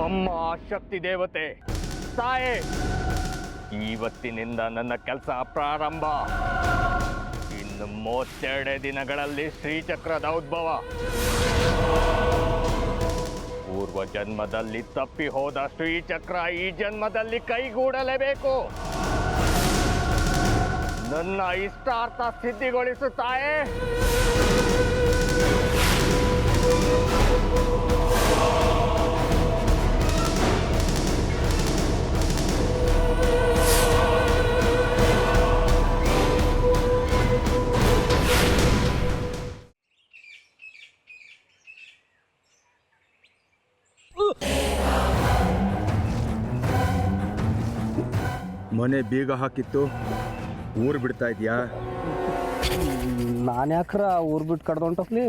ಅಮ್ಮ ಶಕ್ತಿ ದೇವತೆ ತಾಯೇ, ಇವತ್ತಿನಿಂದ ನನ್ನ ಕೆಲಸ ಪ್ರಾರಂಭ. ಇನ್ನು 32 ದಿನಗಳಲ್ಲಿ ಶ್ರೀಚಕ್ರದ ಉದ್ಭವ. ಪೂರ್ವ ಜನ್ಮದಲ್ಲಿ ತಪ್ಪಿ ಹೋದ ಶ್ರೀಚಕ್ರ ಈ ಜನ್ಮದಲ್ಲಿ ಕೈಗೂಡಲೇಬೇಕು. ನನ್ನ ಇಷ್ಟಾರ್ಥ ಸಿದ್ಧಿಗೊಳಿಸುತ್ತಾಯೇ. ಮನೆ ಬೀಗ ಹಾಕಿತ್ತು, ಊರು ಬಿಡ್ತಾ ಇದೆಯಾ? ನಾನು ಯಾಕ್ರ ಊರು ಬಿಟ್ಟು ಕಡ್ದೊಂಟೋಗ್ಲಿ?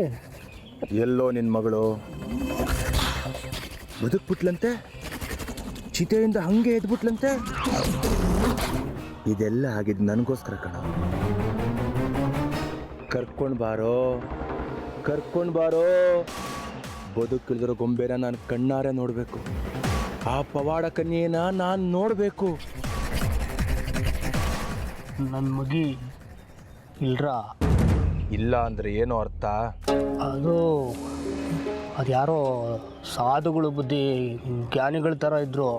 ಎಲ್ಲೋ ನಿನ್ನ ಮಗಳು ಬದುಕ್ಬಿಟ್ಲಂತೆ, ಚಿತೆಯಿಂದ ಹಂಗೆ ಎದ್ಬಿಟ್ಲಂತೆ. ಇದೆಲ್ಲ ಆಗಿದ್ದು ನನಗೋಸ್ಕರ ಕಣ. ಕರ್ಕೊಂಡು ಬಾರೋ. ಬದುಕಿಳಿದಿರೋ ಗೊಂಬೆನ ನಾನು ಕಣ್ಣಾರೆ ನೋಡಬೇಕು. ಆ ಪವಾಡ ಕನ್ಯೆನ ನಾನು ನೋಡಬೇಕು. ನನ್ನ ಮಗಿ ಇಲ್ರ? ಇಲ್ಲ ಅಂದರೆ ಏನೋ ಅರ್ಥ? ಅದು ಯಾರೋ ಸಾಧುಗಳು ಬುದ್ಧಿ ಜ್ಞಾನಿಗಳ ಥರ ಇದ್ದರು.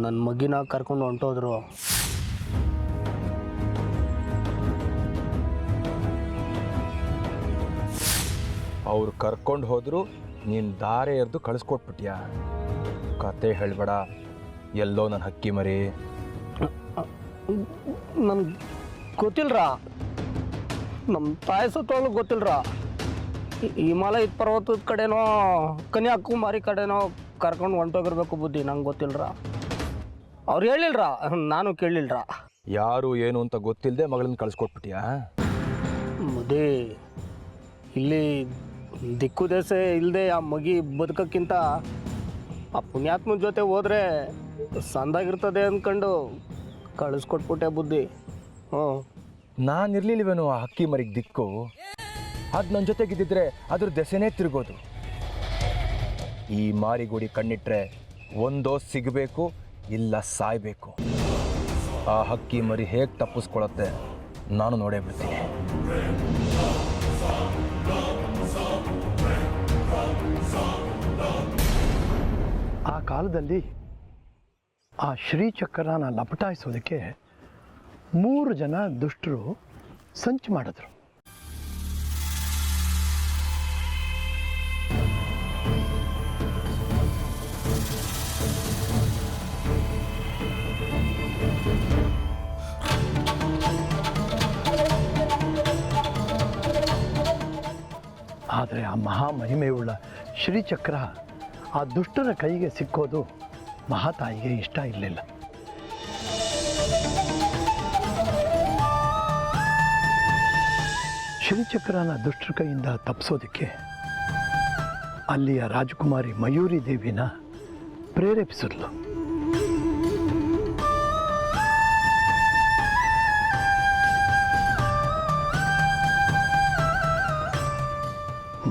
ನನ್ನ ಮಗಿನ ಕರ್ಕೊಂಡು ಹೊಂಟೋದ್ರು. ಅವ್ರು ಕರ್ಕೊಂಡು ಹೋದ್ರು, ನೀನು ದಾರೆ ಎರೆದು ಕಳಿಸ್ಕೊಟ್ಬಿಟ್ಯಾ? ಕತೆ ಹೇಳಬೇಡ. ಎಲ್ಲೋ ನನ್ನ ಹಕ್ಕಿ ಮರಿ. ನನ್ಗೆ ಗೊತ್ತಿಲ್ರ. ನಮ್ಮ ತಾಯಿ ಸತ್ತೋಳು ಗೊತ್ತಿಲ್ರ. ಹಿಮಾಲಯ ಪರ್ವತದ ಕಡೆನೋ ಕನ್ಯಾಕುಮಾರಿ ಕಡೆನೋ ಕರ್ಕೊಂಡು ಹೊಂಟೋಗಿರ್ಬೇಕು ಬುದ್ಧಿ. ನಂಗೆ ಗೊತ್ತಿಲ್ರ. ಅವ್ರು ಹೇಳಿಲ್ರ, ನಾನು ಕೇಳಿಲ್ರ. ಯಾರು ಏನು ಅಂತ ಗೊತ್ತಿಲ್ಲದೆ ಮಗಳನ್ನ ಕಳಿಸ್ಕೊಟ್ಬಿಟ್ಯಾ? ಮದುವೆ ಇಲ್ಲಿ ದಿಕ್ಕು ದೇಶ ಇಲ್ಲದೆ ಆ ಮಗಿ ಬದುಕೋಕ್ಕಿಂತ ಆ ಪುಣ್ಯಾತ್ಮನ ಜೊತೆ ಹೋದರೆ ಸಂದಾಗಿರ್ತದೆ ಅಂದ್ಕೊಂಡು ಕಳಿಸ್ಕೊಟ್ಬಿಟ್ಟೆ ಬುದ್ಧಿ. ನಾನು ಇರಲಿಲ್ವೇನೋ ಆ ಹಕ್ಕಿ ಮರಿಗೆ ದಿಕ್ಕು? ಅದು ನನ್ನ ಜೊತೆಗಿದ್ದಿದ್ರೆ ಅದ್ರ ದೆಸೆನೇ ತಿರುಗೋದು. ಈ ಮಾರಿಗುಡಿ ಕಣ್ಣಿಟ್ರೆ ಒಂದೋ ಸಿಗಬೇಕು, ಇಲ್ಲ ಸಾಯ್ಬೇಕು. ಆ ಹಕ್ಕಿ ಮರಿ ಹೇಗೆ ತಪ್ಪಿಸ್ಕೊಳತ್ತೆ ನಾನು ನೋಡೇ ಬಿಡ್ತೀನಿ. ಆ ಕಾಲದಲ್ಲಿ ಆ ಶ್ರೀಚಕ್ರನ ಲಪಟಾಯಿಸೋದಕ್ಕೆ 3 ಜನ ದುಷ್ಟರು ಸಂಚು ಮಾಡಿದ್ರು. ಆದರೆ ಆ ಮಹಾಮಹಿಮೆಯುಳ್ಳ ಶ್ರೀಚಕ್ರ ಆ ದುಷ್ಟರ ಕೈಗೆ ಸಿಕ್ಕೋದು ಮಹಾತಾಯಿಗೆ ಇಷ್ಟ ಇರಲಿಲ್ಲ. ಶ್ರೀಚಕ್ರನ ದುಷ್ಟರ ಕೈಯಿಂದ ತಪ್ಪಿಸೋದಕ್ಕೆ ಅಲ್ಲಿಯ ರಾಜಕುಮಾರಿ ಮಯೂರಿ ದೇವಿನ ಪ್ರೇರೇಪಿಸಿದ್ಲು.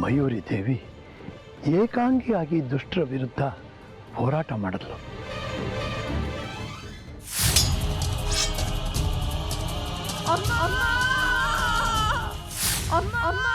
ಮಯೂರಿ ದೇವಿ ಏಕಾಂಗಿಯಾಗಿ ದುಷ್ಟರ ವಿರುದ್ಧ ಹೋರಾಟ ಮಾಡಿದ್ಲು. ಅಮ್ಮ